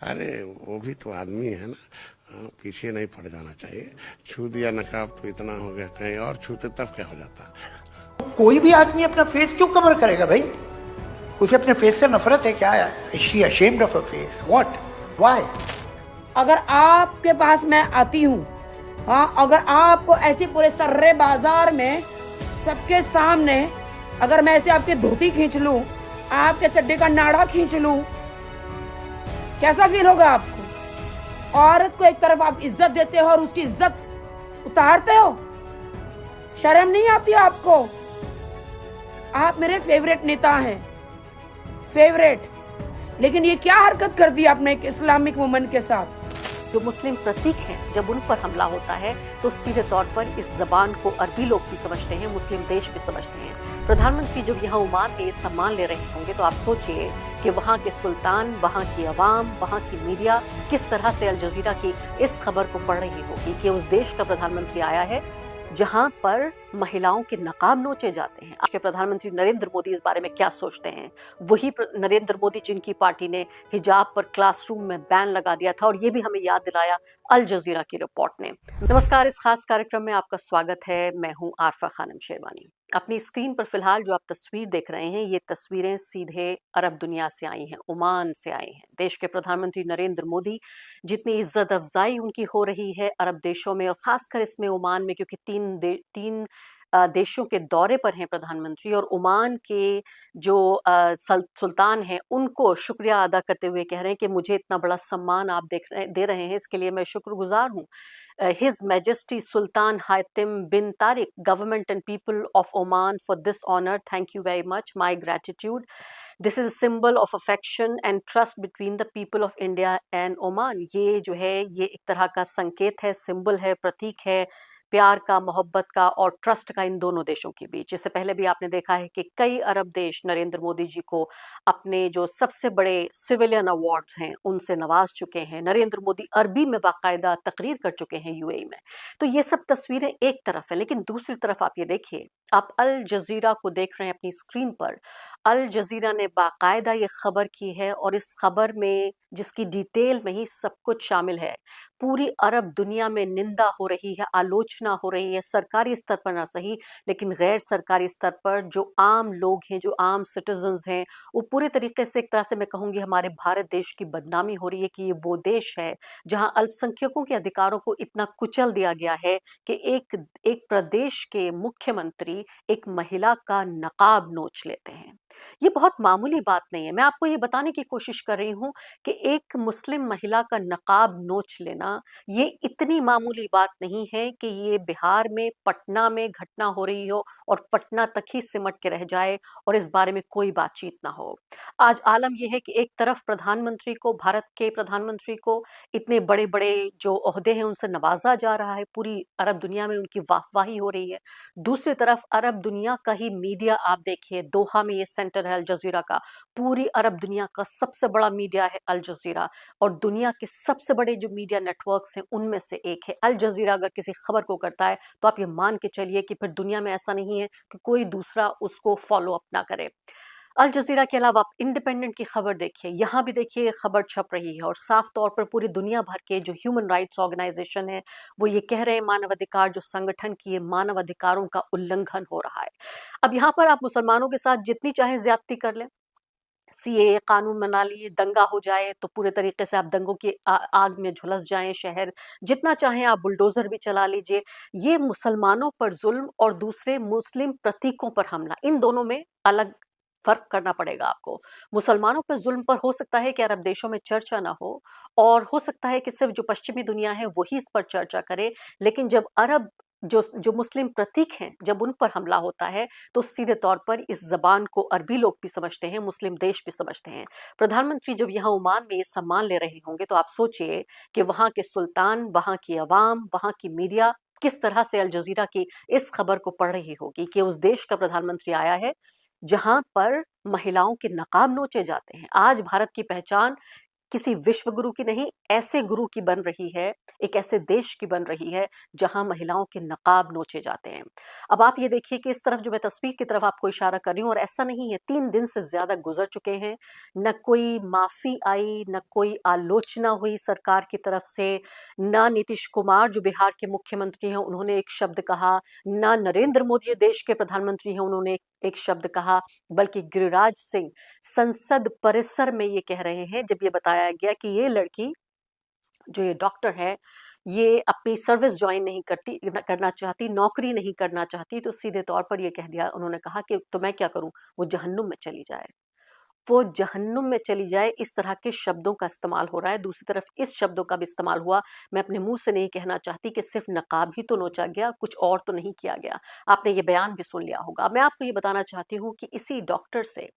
अरे वो भी तो आदमी है ना। पीछे नहीं पड़ जाना चाहिए। छू दिया नकाब तो इतना हो गया, कहीं और छूते तब क्या हो जाता। कोई भी आदमी अपना फेस क्यों कवर करेगा भाई? उसे अपने फेस से नफरत है क्या? She ashamed of a face? What? Why? अगर आपके पास मैं आती हूँ, हाँ, अगर आपको ऐसे पूरे सर्रे बाजार में सबके सामने अगर मैं ऐसे आपकी धोती खींच लूं, आपके चड्डे का नाड़ा खींच लूं, कैसा फील होगा आपको? औरत को एक तरफ आप इज्जत देते हो और उसकी इज्जत उतारते हो। शर्म नहीं आती आपको? आप मेरे फेवरेट नेता हैं, फेवरेट, लेकिन ये क्या हरकत कर दी आपने एक इस्लामिक वुमन के साथ? जो मुस्लिम प्रतीक हैं, जब उन पर हमला होता है तो सीधे तौर पर इस जबान को अरबी लोग भी समझते हैं, मुस्लिम देश भी समझते हैं। प्रधानमंत्री जब यहाँ ओमान में ये सम्मान ले रहे होंगे तो आप सोचिए कि वहाँ के सुल्तान, वहाँ की अवाम, वहाँ की मीडिया किस तरह से अल जजीरा की इस खबर को पढ़ रही होगी कि उस देश का प्रधानमंत्री आया है जहां पर महिलाओं के नकाब नोचे जाते हैं। आज के प्रधानमंत्री नरेंद्र मोदी इस बारे में क्या सोचते हैं? वही नरेंद्र मोदी जिनकी पार्टी ने हिजाब पर क्लासरूम में बैन लगा दिया था, और ये भी हमें याद दिलाया अल जजीरा की रिपोर्ट ने। नमस्कार, इस खास कार्यक्रम में आपका स्वागत है। मैं हूं आरफा खानम शेरवानी। अपनी स्क्रीन पर फिलहाल जो आप तस्वीर देख रहे हैं, ये तस्वीरें सीधे अरब दुनिया से आई हैं, ओमान से आई हैं। देश के प्रधानमंत्री नरेंद्र मोदी, जितनी इज्जत अफजाई उनकी हो रही है अरब देशों में और खासकर इसमें ओमान में, क्योंकि तीन देशों के दौरे पर हैं प्रधानमंत्री, और ओमान के जो सुल्तान हैं उनको शुक्रिया अदा करते हुए कह रहे हैं कि मुझे इतना बड़ा सम्मान आप दे रहे हैं, इसके लिए मैं शुक्रगुजार हूँ। His Majesty Sultan Haitham bin Tariq, government and people of Oman, for this honor. Thank you very much. My gratitude. This is a symbol of affection and trust between the people of India and Oman. ये जो है ये एक तरह का संकेत है, symbol है, प्रतीक है प्यार का, मोहब्बत का और ट्रस्ट का इन दोनों देशों के बीच। इससे पहले भी आपने देखा है कि कई अरब देश नरेंद्र मोदी जी को अपने जो सबसे बड़े सिविलियन अवार्ड्स हैं उनसे नवाज चुके हैं। नरेंद्र मोदी अरबी में बाकायदा तकरीर कर चुके हैं यूएई में। तो ये सब तस्वीरें एक तरफ है, लेकिन दूसरी तरफ आप ये देखिए, आप अल जजीरा को देख रहे हैं अपनी स्क्रीन पर। अल जजीरा ने बाकायदा ये खबर की है, और इस खबर में जिसकी डिटेल में ही सब कुछ शामिल है। पूरी अरब दुनिया में निंदा हो रही है, आलोचना हो रही है, सरकारी स्तर पर ना सही लेकिन गैर सरकारी स्तर पर जो आम लोग हैं, जो आम सिटीजन्स हैं, वो पूरे तरीके से, एक तरह से मैं कहूँगी, हमारे भारत देश की बदनामी हो रही है कि ये वो देश है जहाँ अल्पसंख्यकों के अधिकारों को इतना कुचल दिया गया है कि एक प्रदेश के मुख्यमंत्री एक महिला का नकाब नोच लेते हैं। ये बहुत मामूली बात नहीं है। मैं आपको ये बताने की कोशिश कर रही हूँ कि एक मुस्लिम महिला का नकाब नोच लेना ये इतनी मामूली बात नहीं है कि ये बिहार में, पटना में घटना हो रही हो और पटना तक ही सिमट के रह जाए और इस बारे में कोई बातचीत ना हो। आज आलम यह है कि एक तरफ प्रधानमंत्री को, भारत के प्रधानमंत्री को इतने बड़े बड़े जो ओहदे हैं उनसे नवाजा जा रहा है, पूरी अरब दुनिया में उनकी वाहवाही हो रही है। दूसरी तरफ अरब दुनिया का ही मीडिया आप देखिए, दोहा में ये सेंटर है अल जजीरा का, पूरी अरब दुनिया का सबसे बड़ा मीडिया है अल जजीरा, और दुनिया के सबसे बड़े जो मीडिया नेटवर्क्स हैं उनमें से एक है अल जजीरा। अगर किसी खबर को करता है तो आप ये मान के चलिए कि फिर दुनिया में ऐसा नहीं है कि कोई दूसरा उसको फॉलो अप ना करे। अल जजीरा के अलावा आप इंडिपेंडेंट की खबर देखिए, यहाँ भी देखिए खबर छप रही है और साफ तौर पर पूरी दुनिया भर के जो ह्यूमन राइट्स ऑर्गेनाइजेशन है वो ये कह रहे हैं, मानवाधिकार जो संगठन की, मानवाधिकारों का उल्लंघन हो रहा है। अब यहाँ पर आप मुसलमानों के साथ जितनी चाहे ज्यादती कर लें, सीएए कानून बना लिए, दंगा हो जाए तो पूरे तरीके से आप दंगों की आग में झुलस जाएं, शहर जितना चाहें आप बुलडोजर भी चला लीजिए, ये मुसलमानों पर जुल्म और दूसरे मुस्लिम प्रतीकों पर हमला, इन दोनों में अलग फर्क करना पड़ेगा आपको। मुसलमानों पर जुल्म पर हो सकता है कि अरब देशों में चर्चा ना हो, और हो सकता है कि सिर्फ जो पश्चिमी दुनिया है वही इस पर चर्चा करे, लेकिन जब अरब जो जो मुस्लिम प्रतीक हैं जब उन पर हमला होता है तो सीधे तौर पर इस जबान को अरबी लोग भी समझते हैं, मुस्लिम देश भी समझते हैं। प्रधानमंत्री जब यहाँ ओमान में ये सम्मान ले रहे होंगे तो आप सोचिए कि वहाँ के सुल्तान, वहाँ की अवाम, वहाँ की मीडिया किस तरह से अल जजीरा की इस खबर को पढ़ रही होगी कि उस देश का प्रधानमंत्री आया है जहां पर महिलाओं के नकाब नोचे जाते हैं। आज भारत की पहचान किसी विश्व गुरु की नहीं, ऐसे गुरु की बन रही है, एक ऐसे देश की बन रही है जहां महिलाओं के नकाब नोचे जाते हैं। अब आप ये देखिए कि इस तरफ जो मैं तस्वीर की तरफ आपको इशारा कर रही हूँ, और ऐसा नहीं है, 3 दिन से ज्यादा गुजर चुके हैं, न कोई माफी आई, न कोई आलोचना हुई सरकार की तरफ से, न नीतीश कुमार जो बिहार के मुख्यमंत्री हैं उन्होंने एक शब्द कहा, न नरेंद्र मोदी जो देश के प्रधानमंत्री हैं उन्होंने एक शब्द कहा, बल्कि गिरिराज सिंह संसद परिसर में ये कह रहे हैं, जब ये बताया गया कि ये लड़की जो ये डॉक्टर है ये अपनी सर्विस ज्वाइन नहीं करना चाहती, नौकरी नहीं करना चाहती, तो सीधे तौर पर ये कह दिया, उन्होंने कहा कि तो मैं क्या करूं, वो जहन्नुम में चली जाए, वो जहन्नुम में चली जाए। इस तरह के शब्दों का इस्तेमाल हो रहा है। दूसरी तरफ इस शब्दों का भी इस्तेमाल हुआ, मैं अपने मुंह से नहीं कहना चाहती कि सिर्फ नकाब ही तो नोचा गया, कुछ और तो नहीं किया गया। आपने ये बयान भी सुन लिया होगा। मैं आपको ये बताना चाहती हूँ कि इसी डॉक्टर से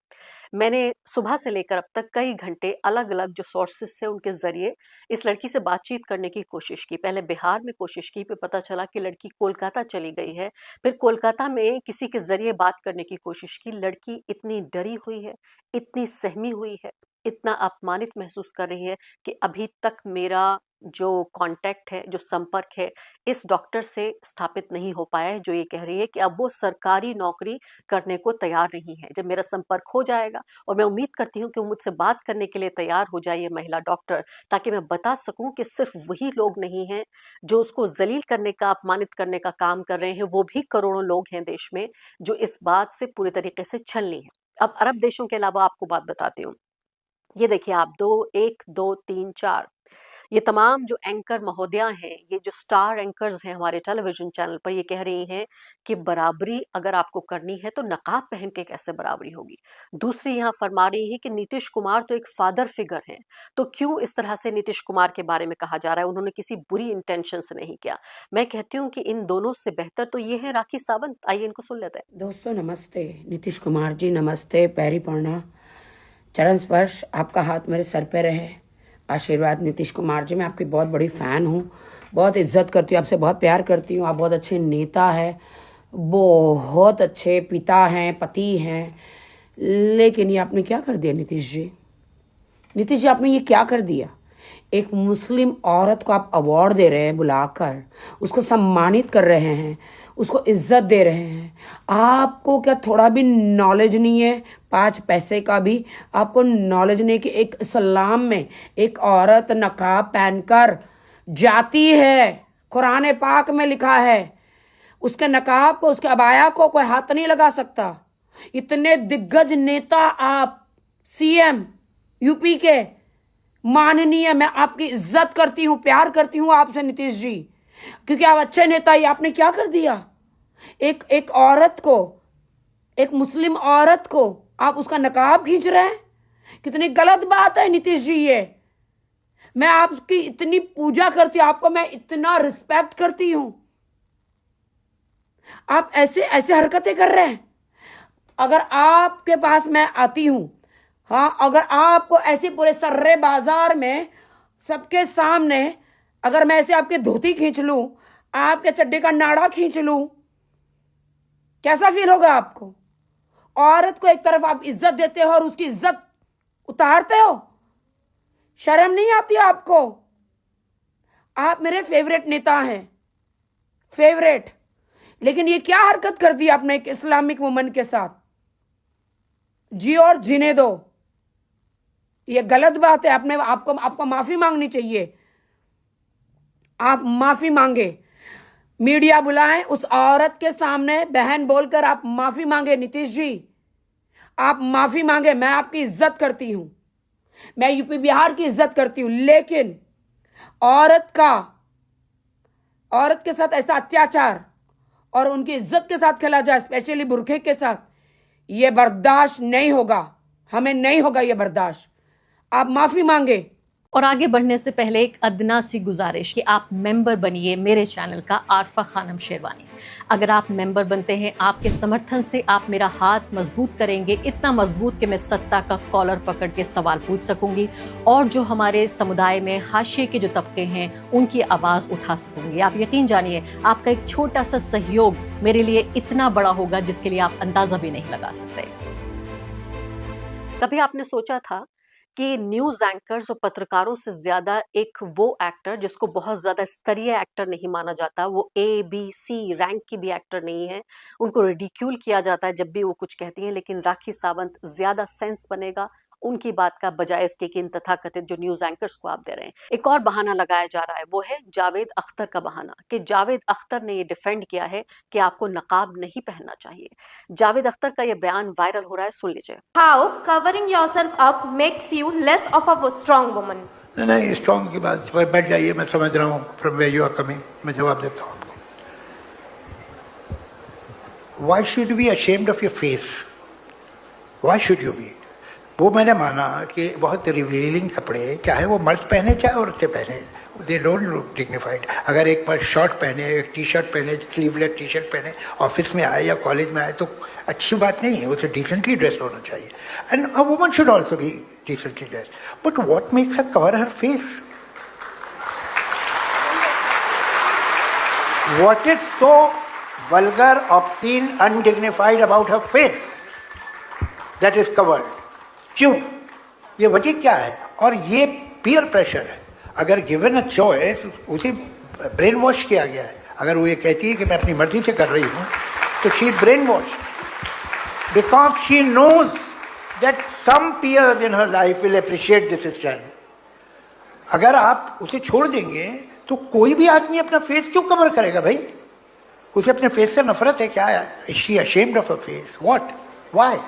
मैंने सुबह से लेकर अब तक कई घंटे अलग अलग जो सोर्सेस थे उनके जरिए इस लड़की से बातचीत करने की कोशिश की। पहले बिहार में कोशिश की, फिर पता चला कि लड़की कोलकाता चली गई है, फिर कोलकाता में किसी के जरिए बात करने की कोशिश की। लड़की इतनी डरी हुई है, इतनी सहमी हुई है, इतना अपमानित महसूस कर रही है कि अभी तक मेरा जो कांटेक्ट है, जो संपर्क है, इस डॉक्टर से स्थापित नहीं हो पाया है, जो ये कह रही है कि अब वो सरकारी नौकरी करने को तैयार नहीं है। जब मेरा संपर्क हो जाएगा, और मैं उम्मीद करती हूँ कि वो मुझसे बात करने के लिए तैयार हो जाए ये महिला डॉक्टर, ताकि मैं बता सकूं कि सिर्फ वही लोग नहीं हैं जो उसको जलील करने का, अपमानित करने का काम कर रहे हैं, वो भी करोड़ों लोग हैं देश में जो इस बात से पूरी तरीके से छलनी है। अब अरब देशों के अलावा आपको बात बताती हूँ। ये देखिए आप 1 2 3 4 ये तमाम जो एंकर महोदया हैं, ये जो स्टार एंकर्स हैं हमारे टेलीविजन चैनल पर, ये कह रही हैं कि बराबरी अगर आपको करनी है तो नकाब पहन के कैसे बराबरी होगी। दूसरी यहाँ फरमा रही है कि नीतीश कुमार तो एक फादर फिगर हैं, तो क्यों इस तरह से नीतीश कुमार के बारे में कहा जा रहा है, उन्होंने किसी बुरी इंटेंशन से नहीं किया। मैं कहती हूँ कि इन दोनों से बेहतर तो ये है राखी सावंत। आइए इनको सुन लेते हैं। दोस्तों नमस्ते, नीतीश कुमार जी नमस्ते, पैरी पड़ना, चरण स्पर्श, आपका हाथ मेरे सर पे रहे, आशीर्वाद। नीतीश कुमार जी मैं आपकी बहुत बड़ी फ़ैन हूँ, बहुत इज्जत करती हूँ, आपसे बहुत प्यार करती हूँ। आप बहुत अच्छे नेता हैं, बहुत अच्छे पिता हैं, पति हैं, लेकिन ये आपने क्या कर दिया नीतीश जी? नीतीश जी आपने ये क्या कर दिया? एक मुस्लिम औरत को आप अवार्ड दे रहे हैं, बुलाकर उसको सम्मानित कर रहे हैं, उसको इज्जत दे रहे हैं। आपको क्या थोड़ा भी नॉलेज नहीं है? 5 पैसे का भी आपको नॉलेज नहीं कि एक इस्लाम में एक औरत नकाब पहनकर जाती है, कुरान पाक में लिखा है, उसके नकाब को, उसके अबाया को कोई हाथ नहीं लगा सकता। इतने दिग्गज नेता आप, सीएम यूपी के माननीय, मैं आपकी इज्जत करती हूँ, प्यार करती हूँ आपसे नीतीश जी, क्योंकि आप अच्छे नेता। ही आपने क्या कर दिया? एक औरत को, एक मुस्लिम औरत को आप उसका नकाब खींच रहे हैं। कितनी गलत बात है नीतीश जी ये। मैं आपकी इतनी पूजा करती हूँ, आपको मैं इतना रिस्पेक्ट करती हूँ, आप ऐसे ऐसे हरकतें कर रहे हैं। अगर आपके पास मैं आती हूं, हाँ, अगर आपको ऐसे पूरे सर्रे बाजार में सबके सामने अगर मैं ऐसे आपके धोती खींच लूं, आपके चड्डे का नाड़ा खींच लूं, कैसा फील होगा आपको? औरत को एक तरफ आप इज्जत देते हो और उसकी इज्जत उतारते हो, शर्म नहीं आती आपको? आप मेरे फेवरेट नेता हैं, फेवरेट, लेकिन ये क्या हरकत कर दी आपने एक इस्लामिक वुमन के साथ? जी और जीने दो, ये गलत बात है। आपको माफी मांगनी चाहिए। आप माफी मांगे, मीडिया बुलाएं, उस औरत के सामने बहन बोलकर आप माफी मांगे। नीतीश जी आप माफी मांगे। मैं आपकी इज्जत करती हूं, मैं यूपी बिहार की इज्जत करती हूं, लेकिन औरत के साथ ऐसा अत्याचार और उनकी इज्जत के साथ खेला जाए, स्पेशली बुरखे के साथ, ये बर्दाश्त नहीं होगा, हमें नहीं होगा ये बर्दाश्त। आप माफी मांगे। और आगे बढ़ने से पहले एक अदना सी गुजारिश कि आप मेंबर बनिए मेरे चैनल का, आरफा खानम शेरवानी। अगर आप मेंबर बनते हैं, आपके समर्थन से आप मेरा हाथ मजबूत करेंगे, इतना मजबूत कि मैं सत्ता का कॉलर पकड़ के सवाल पूछ सकूंगी और जो हमारे समुदाय में हाशिए के जो तबके हैं उनकी आवाज़ उठा सकूंगी। आप यकीन जानिए, आपका एक छोटा सा सहयोग मेरे लिए इतना बड़ा होगा जिसके लिए आप अंदाजा भी नहीं लगा सकते। कभी आपने सोचा था कि न्यूज एंकर्स और पत्रकारों से ज्यादा एक वो एक्टर जिसको बहुत ज्यादा स्तरीय एक्टर नहीं माना जाता, वो ABC रैंक की भी एक्टर नहीं है, उनको रिडिक्यूल किया जाता है जब भी वो कुछ कहती हैं, लेकिन राखी सावंत ज्यादा सेंस बनेगा उनकी बात का बजाय इसके कि इन तथाकथित जो न्यूज एंकर्स को आप दे रहे हैं। एक और बहाना लगाया जा रहा है, वो है जावेद अख्तर का बहाना, कि जावेद अख्तर ने ये डिफेंड किया है कि आपको नकाब नहीं पहनना चाहिए। जावेद अख्तर का ये बयान वायरल हो रहा है, सुन लीजिए। How covering yourself up makes you less of a strong woman? नहीं, स्ट्रॉन्ग की बात पर बैठ जाइए, मैं समझ रहा हूँ from where you are coming, मैं जवाब देता हूँ आपको। Why should be ashamed of your face? Why should you be? वो मैंने माना कि बहुत रिवीलिंग कपड़े, चाहे वो मर्द पहने चाहे औरतें पहने, दे डोंट लुक डिग्निफाइड। अगर एक बार शॉर्ट पहने, एक टी शर्ट पहने, स्लीवलेस टी शर्ट पहने ऑफिस में आए या कॉलेज में आए तो अच्छी बात नहीं है, उसे डिसेंटली ड्रेस होना चाहिए। And a woman should also be decently dress, but what makes her cover her face? What is so vulgar, obscene, undignified about her face that is covered? क्यों? ये वजह क्या है? और ये पीयर प्रेशर है। अगर गिवन अ चॉइस, उसे ब्रेन वॉश किया गया है। अगर वो ये कहती है कि मैं अपनी मर्जी से कर रही हूँ, तो she is brain wash because she knows that some peers in her life will appreciate this stand. अगर आप उसे छोड़ देंगे तो कोई भी आदमी अपना फेस क्यों कवर करेगा भाई? उसे अपने फेस से नफरत है क्या? Is she ashamed of a face? What? Why?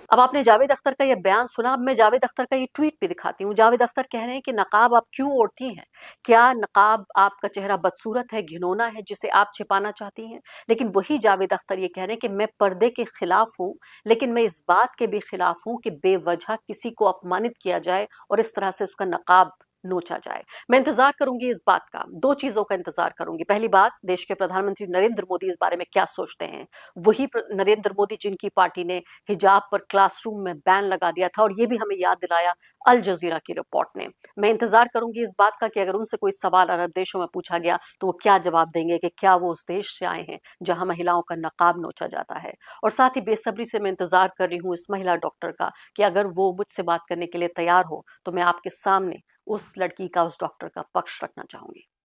अब आपने जावेद अख्तर का ये बयान सुना, अब मैं जावेद अख्तर का ये ट्वीट भी दिखाती हूँ। जावेद अख्तर कह रहे हैं कि नकाब आप क्यों ओढ़ती हैं? क्या नकाब आपका चेहरा बदसूरत है, घिनौना है, जिसे आप छिपाना चाहती हैं? लेकिन वही जावेद अख्तर ये कह रहे हैं कि मैं पर्दे के खिलाफ हूँ, लेकिन मैं इस बात के भी खिलाफ हूँ कि बेवजह किसी को अपमानित किया जाए और इस तरह से उसका नकाब नोचा जाए। मैं इंतजार करूंगी इस बात का, दो चीजों का इंतजार करूंगी। पहली बात, देश के प्रधानमंत्री नरेंद्र मोदी इस बारे में क्या सोचते हैं। वही नरेंद्र मोदी जिनकी पार्टी ने हिजाब पर क्लासरूम में बैन लगा दिया था, और ये भी हमें याद दिलाया अल जजीरा की रिपोर्ट ने। मैं इंतजार करूंगी इस बात का कि अगर उनसे कोई सवाल अरब देशों में पूछा गया तो वो क्या जवाब देंगे, कि क्या वो उस देश से आए हैं जहां महिलाओं का नकाब नोचा जाता है। और साथ ही बेसब्री से मैं इंतजार कर रही हूँ इस महिला डॉक्टर का, कि अगर वो मुझसे बात करने के लिए तैयार हो तो मैं आपके सामने उस लड़की का, उस डॉक्टर का पक्ष रखना चाहूंगी।